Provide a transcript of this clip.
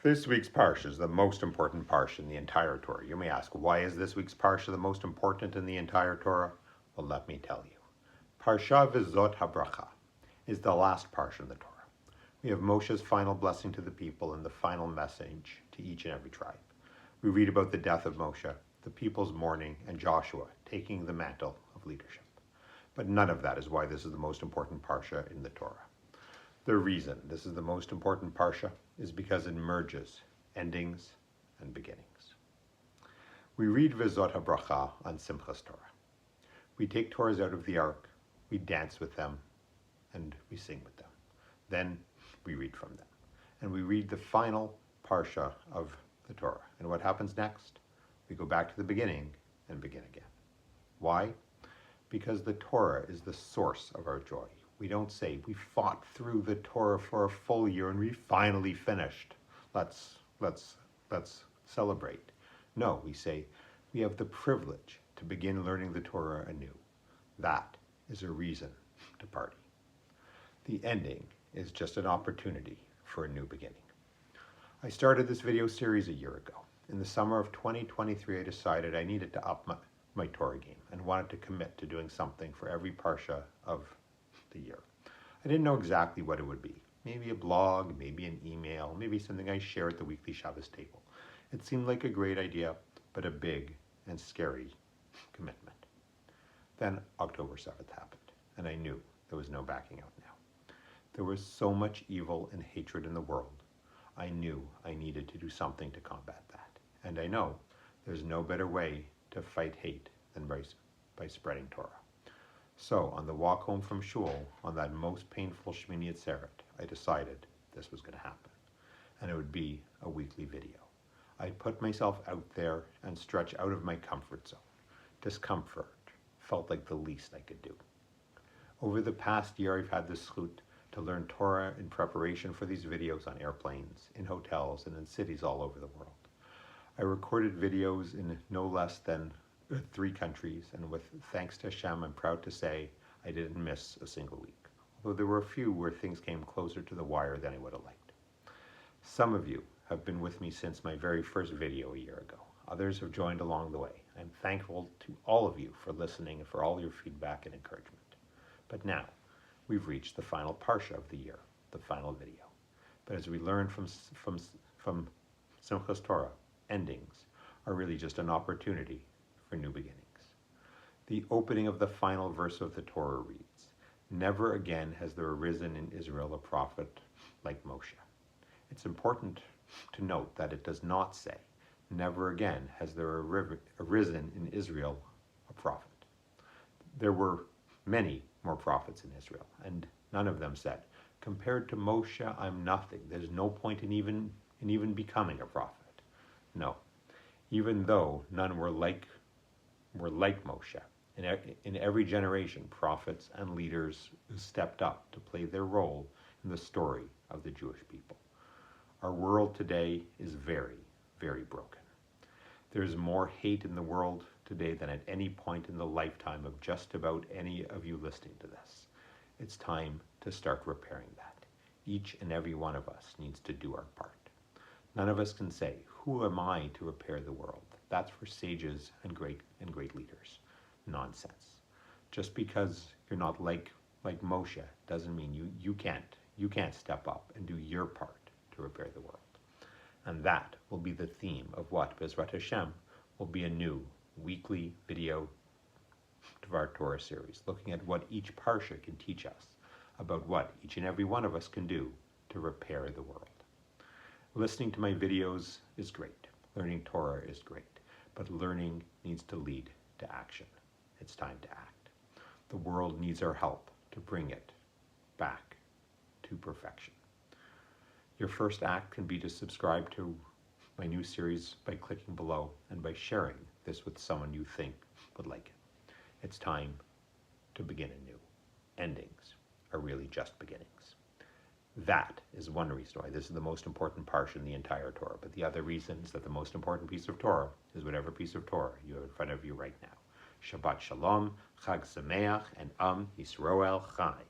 This week's parashah is the most important parashah in the entire Torah. You may ask, why is this week's parashah the most important in the entire Torah? Well, let me tell you. Parashah Vzot Habracha is the last parashah in the Torah. We have Moshe's final blessing to the people and the final message to each and every tribe. We read about the death of Moshe, the people's mourning, and Joshua taking the mantle of leadership. But none of that is why this is the most important parashah in the Torah. The reason this is the most important parsha is because it merges endings and beginnings. We read Vzot Habracha on Simchas Torah. We take Torahs out of the ark, we dance with them, and we sing with them. Then we read from them. And we read the final parsha of the Torah. And what happens next? We go back to the beginning and begin again. Why? Because the Torah is the source of our joy. We don't say, we fought through the Torah for a full year and we finally finished. Let's celebrate. No, we say, we have the privilege to begin learning the Torah anew. That is a reason to party. The ending is just an opportunity for a new beginning. I started this video series a year ago. In the summer of 2023, I decided I needed to up my Torah game and wanted to commit to doing something for every parsha of the year. I didn't know exactly what it would be. Maybe a blog, maybe an email, maybe something I share at the weekly Shabbos table. It seemed like a great idea, but a big and scary commitment. Then October 7th happened, and I knew there was no backing out now. There was so much evil and hatred in the world. I knew I needed to do something to combat that. And I know there's no better way to fight hate than by spreading Torah. So, on the walk home from shul, on that most painful Shmini Atzeret, I decided this was going to happen. And it would be a weekly video. I'd put myself out there and stretch out of my comfort zone. Discomfort felt like the least I could do. Over the past year, I've had the zchut to learn Torah in preparation for these videos on airplanes, in hotels, and in cities all over the world. I recorded videos in no less than 3 countries, and with thanks to Hashem, I'm proud to say I didn't miss a single week, although there were a few where things came closer to the wire than I would have liked. Some of you have been with me since my very first video a year ago. Others have joined along the way. I'm thankful to all of you for listening and for all your feedback and encouragement. But now, we've reached the final parsha of the year, the final video. But as we learn from Simchas Torah, endings are really just an opportunity for new beginnings. The opening of the final verse of the Torah reads, "Never again has there arisen in Israel a prophet like Moshe." It's important to note that it does not say, "Never again has there arisen in Israel a prophet." There were many more prophets in Israel, and none of them said, "Compared to Moshe, I'm nothing. There's no point in even becoming a prophet." No, even though none were like Moshe. In every generation, prophets and leaders who stepped up to play their role in the story of the Jewish people. Our world today is very, very broken. There's more hate in the world today than at any point in the lifetime of just about any of you listening to this. It's time to start repairing that. Each and every one of us needs to do our part. None of us can say, "Who am I to repair the world?" That's for sages and great leaders. Nonsense. Just because you're not like Moshe doesn't mean you can't step up and do your part to repair the world. And that will be the theme of what, B'ezrat Hashem, will be a new weekly video Dvar Torah series, looking at what each parsha can teach us about what each and every one of us can do to repair the world. Listening to my videos is great. Learning Torah is great. But learning needs to lead to action. It's time to act. The world needs our help to bring it back to perfection. Your first act can be to subscribe to my new series by clicking below and by sharing this with someone you think would like it. It's time to begin anew. Endings are really just beginnings. That is one reason why this is the most important parsha in the entire Torah. But the other reason is that the most important piece of Torah is whatever piece of Torah you have in front of you right now. Shabbat Shalom, Chag Sameach, and Am Yisroel Chai.